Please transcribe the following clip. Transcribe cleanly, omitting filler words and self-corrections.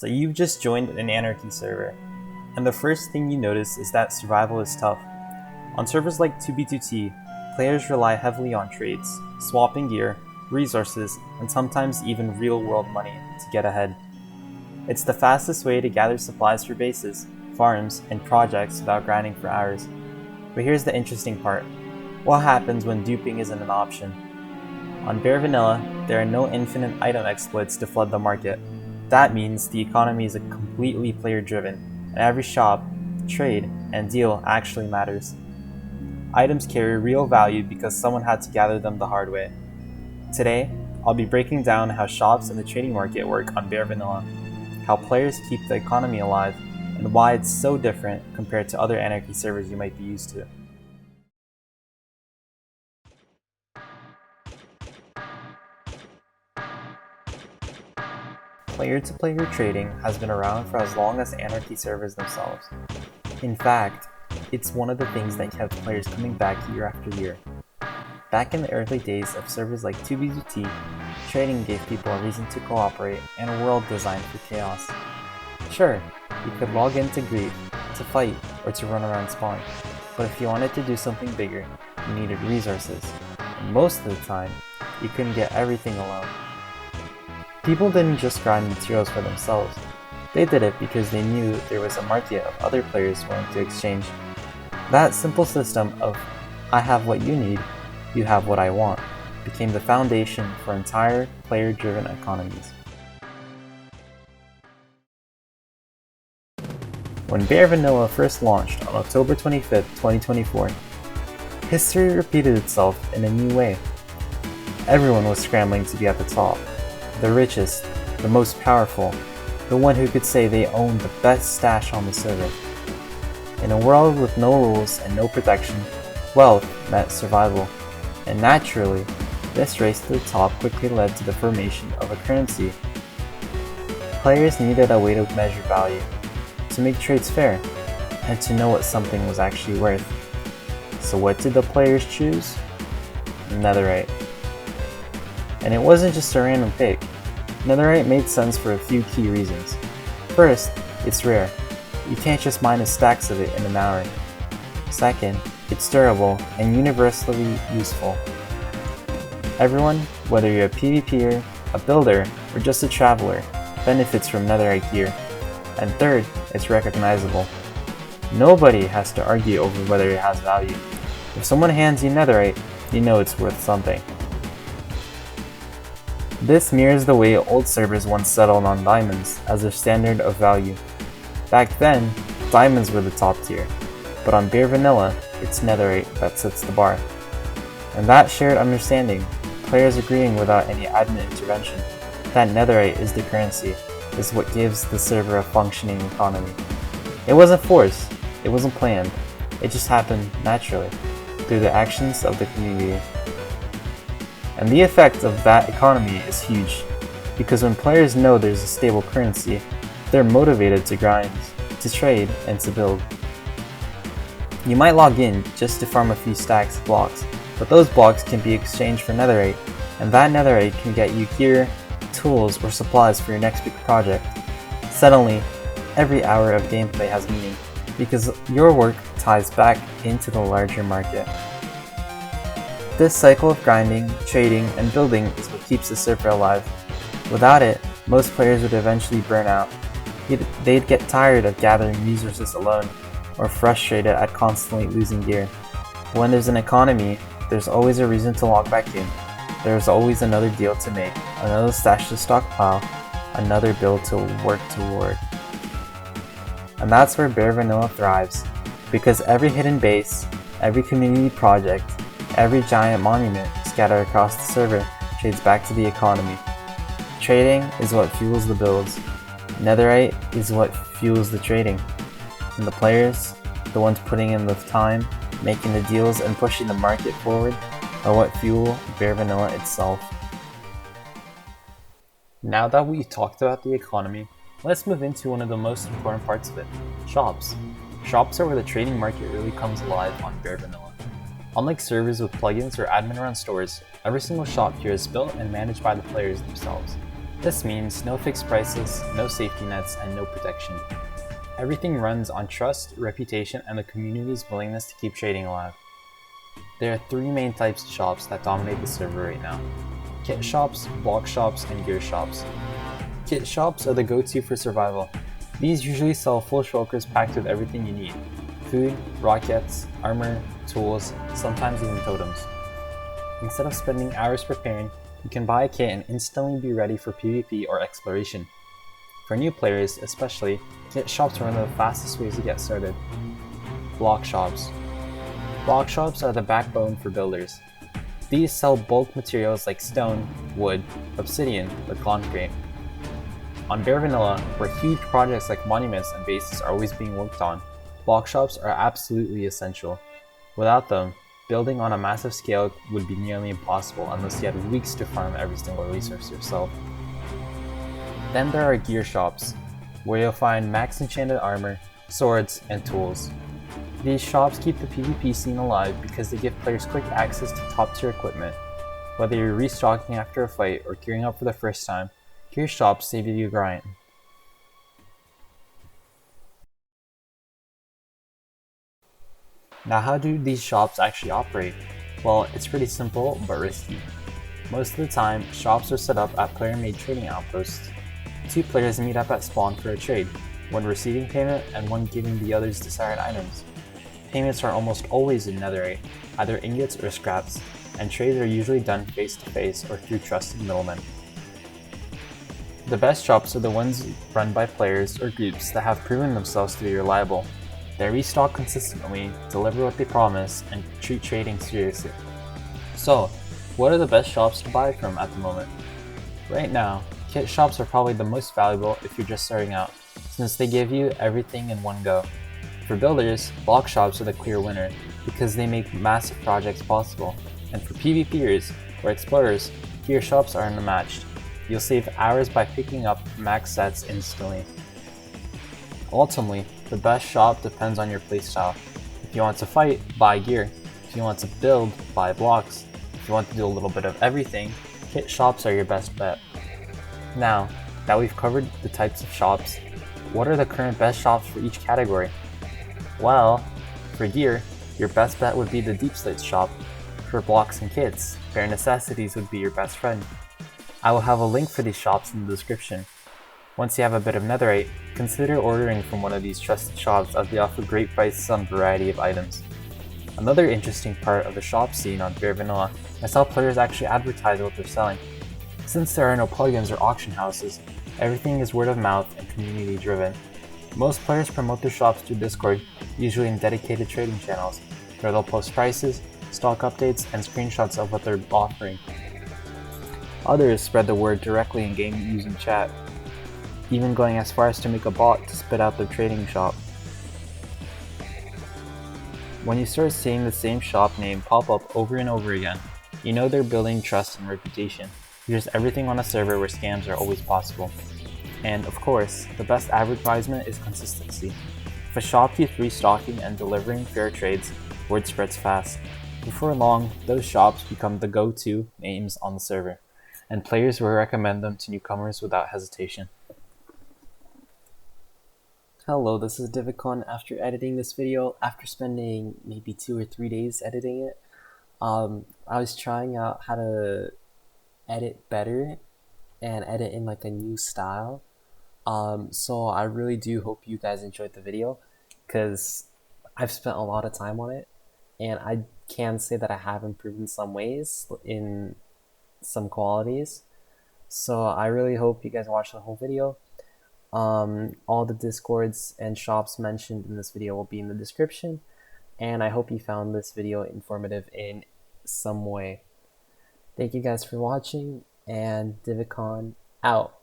So you've just joined an Anarchy server, and the first thing you notice is that survival is tough. On servers like 2b2t, players rely heavily on trades, swapping gear, resources, and sometimes even real-world money to get ahead. It's the fastest way to gather supplies for bases, farms, and projects without grinding for hours. But here's the interesting part. What happens when duping isn't an option? On BareVanilla, there are no infinite item exploits to flood the market. That means the economy is completely player-driven, and every shop, trade, and deal actually matters. Items carry real value because someone had to gather them the hard way. Today, I'll be breaking down how shops and the trading market work on BareVanilla, how players keep the economy alive, and why it's so different compared to other Anarchy servers you might be used to. Player-to-player trading has been around for as long as Anarchy servers themselves. In fact, it's one of the things that kept players coming back year after year. Back in the early days of servers like 2b2t, trading gave people a reason to cooperate and a world designed for chaos. Sure, you could log in to greet, to fight, or to run around spawn, but if you wanted to do something bigger, you needed resources, and most of the time, you couldn't get everything alone. People didn't just grind materials for themselves, they did it because they knew there was a market of other players willing to exchange. That simple system of, I have what you need, you have what I want, became the foundation for entire player-driven economies. When BareVanilla first launched on October 25, 2024, history repeated itself in a new way. Everyone was scrambling to be at the top, the richest, the most powerful, the one who could say they owned the best stash on the server. In a world with no rules and no protection, wealth meant survival, and naturally, this race to the top quickly led to the formation of a currency. Players needed a way to measure value, to make trades fair, and to know what something was actually worth. So what did the players choose? Netherite. And it wasn't just a random pick. Netherite made sense for a few key reasons. First, it's rare. You can't just mine stacks of it in an hour. Second, it's durable and universally useful. Everyone, whether you're a PvPer, a builder, or just a traveler, benefits from netherite gear. And third, it's recognizable. Nobody has to argue over whether it has value. If someone hands you netherite, you know it's worth something. This mirrors the way old servers once settled on diamonds as their standard of value. Back then, diamonds were the top tier, but on BareVanilla, it's netherite that sets the bar. And that shared understanding, players agreeing without any admin intervention, that netherite is the currency, is what gives the server a functioning economy. It wasn't forced, it wasn't planned, it just happened naturally, through the actions of the community. And the effect of that economy is huge, because when players know there's a stable currency, they're motivated to grind, to trade, and to build. You might log in just to farm a few stacks of blocks, but those blocks can be exchanged for netherite, and that netherite can get you gear, tools, or supplies for your next big project. Suddenly, every hour of gameplay has meaning, because your work ties back into the larger market. This cycle of grinding, trading, and building is what keeps the server alive. Without it, most players would eventually burn out. They'd get tired of gathering resources alone, or frustrated at constantly losing gear. When there's an economy, there's always a reason to log back in. There's always another deal to make, another stash to stockpile, another build to work toward. And that's where BareVanilla thrives, because every hidden base, every community project, every giant monument scattered across the server trades back to the economy. Trading is what fuels the builds. Netherite is what fuels the trading. And the players, the ones putting in the time, making the deals, and pushing the market forward, are what fuel BareVanilla itself. Now that we've talked about the economy, let's move into one of the most important parts of it, shops. Shops are where the trading market really comes alive on BareVanilla. Unlike servers with plugins or admin-run stores, every single shop here is built and managed by the players themselves. This means no fixed prices, no safety nets, and no protection. Everything runs on trust, reputation, and the community's willingness to keep trading alive. There are three main types of shops that dominate the server right now: kit shops, block shops, and gear shops. Kit shops are the go-to for survival. These usually sell full shulkers packed with everything you need: food, rockets, armor, tools, sometimes even totems. Instead of spending hours preparing, you can buy a kit and instantly be ready for PvP or exploration. For new players especially, kit shops are one of the fastest ways to get started. Block shops. Block shops are the backbone for builders. These sell bulk materials like stone, wood, obsidian, or concrete. On BareVanilla, where huge projects like monuments and bases are always being worked on, block shops are absolutely essential. Without them, building on a massive scale would be nearly impossible unless you had weeks to farm every single resource yourself. Then there are gear shops, where you'll find max enchanted armor, swords, and tools. These shops keep the PvP scene alive because they give players quick access to top tier equipment. Whether you're restocking after a fight or gearing up for the first time, gear shops save you the grind. Now, how do these shops actually operate? Well, it's pretty simple but risky. Most of the time, shops are set up at player-made trading outposts. Two players meet up at spawn for a trade, one receiving payment and one giving the other's desired items. Payments are almost always in netherite, either ingots or scraps, and trades are usually done face to face or through trusted middlemen. The best shops are the ones run by players or groups that have proven themselves to be reliable. They restock consistently, deliver what they promise, and treat trading seriously. So, what are the best shops to buy from at the moment? Right now, kit shops are probably the most valuable if you're just starting out, since they give you everything in one go. For builders, block shops are the clear winner because they make massive projects possible. And for PvPers or explorers, gear shops are unmatched. You'll save hours by picking up max sets instantly. Ultimately, the best shop depends on your playstyle. If you want to fight, buy gear. If you want to build, buy blocks. If you want to do a little bit of everything, kit shops are your best bet. Now that we've covered the types of shops, what are the current best shops for each category? Well, for gear, your best bet would be the Deepslates Shop. For blocks and kits, Bare Necessities would be your best friend. I will have a link for these shops in the description. Once you have a bit of netherite, consider ordering from one of these trusted shops as they offer great prices on a variety of items. Another interesting part of the shop scene on BareVanilla is how players actually advertise what they're selling. Since there are no plugins or auction houses, everything is word of mouth and community driven. Most players promote their shops through Discord, usually in dedicated trading channels, where they'll post prices, stock updates, and screenshots of what they're offering. Others spread the word directly in game using chat, even going as far as to make a bot to spit out their trading shop. When you start seeing the same shop name pop up over and over again, you know they're building trust and reputation. Here's everything on a server where scams are always possible. And of course, the best advertisement is consistency. If a shop keeps restocking and delivering fair trades, word spreads fast. Before long, those shops become the go-to names on the server, and players will recommend them to newcomers without hesitation. Hello, this is Divicon. After editing this video, after spending maybe 2 or 3 days editing it, I was trying out how to edit better and edit in like a new style. So I really do hope you guys enjoyed the video, because I've spent a lot of time on it, and I can say that I have improved in some ways, in some qualities. So I really hope you guys watch the whole video. All the discords and shops mentioned in this video will be in the description, and I hope you found this video informative in some way. Thank you guys for watching, and Divicon out.